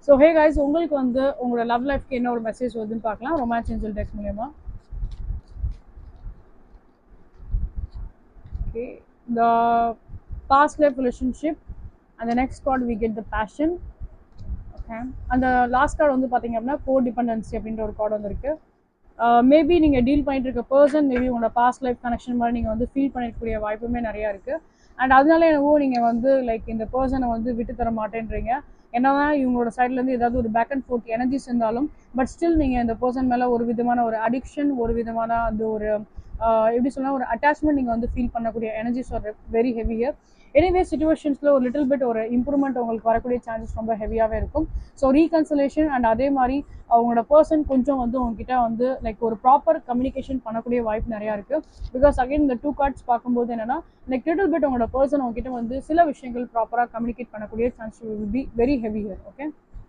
So hey guys, உங்களுக்கு வந்து உங்களோட லவ் லைஃப்க்கு என்ன ஒரு மெசேஜ் வருதுன்னு பார்க்கலாம் ரொமான்ஸ் ஏஞ்சல் டெக்ஸ் மூலமா. Okay, the past life relationship and the next card we get the passion. Okay, அந்த லாஸ்ட் கார்டு வந்து பார்த்தீங்க அப்படின்னா கோ டிபெண்டன்சி அப்படின்ற ஒரு கார்டு வந்துருக்கு. மேபி நீங்கள் டீல் பண்ணிட்டு இருக்க பர்சன் மேபி உங்களோட பாஸ்ட் லைஃப் கனெக்ஷன் மாதிரி நீங்கள் வந்து ஃபீல் பண்ணிக்கக்கூடிய வாய்ப்புமே நிறையா இருக்குது. அண்ட் அதனால என்னவோ நீங்கள் வந்து லைக் இந்த பர்சனை வந்து விட்டு தர மாட்டேன்றீங்க. என்னதான் இவங்களோட சைட்லேருந்து ஏதாவது ஒரு பேக் அண்ட் ஃபோர்த் எனர்ஜிஸ் இருந்தாலும் பட் ஸ்டில் நீங்கள் இந்த பர்சன் மேலே ஒரு விதமான ஒரு அடிக்ஷன், ஒரு விதமான அந்த ஒரு எப்படி சொன்னால் ஒரு அட்டாச்மெண்ட் நீங்கள் வந்து ஃபீல் பண்ணக்கூடிய எனர்ஜிஸ் ஒரு வெரி ஹெவியர். எனிவே சிச்சுவேஷன்ஸில் ஒரு லிட்டில் பிட் ஒரு இம்ப்ரூவ்மெண்ட் உங்களுக்கு வரக்கூடிய சான்சஸ் ரொம்ப ஹெவியாகவே இருக்கும். ஸோ ரீகன்சலேஷன் அண்ட் அதே மாதிரி அவங்களோட பர்சன் கொஞ்சம் வந்து உங்ககிட்ட வந்து லைக் ஒரு ப்ராப்பர் கம்யூனிகேஷன் பண்ணக்கூடிய வாய்ப்பு நிறையா இருக்குது. பிகாஸ் அகைன் இந்த டூ கார்ட்ஸ் பார்க்கும்போது என்னன்னா லைக் லிட்டில் பிட் உங்களோட பர்சன் உங்ககிட்ட வந்து சில விஷயங்கள் ப்ராப்பராக கம்யூனிகேட் பண்ணக்கூடிய chance will be very heavy here. Okay.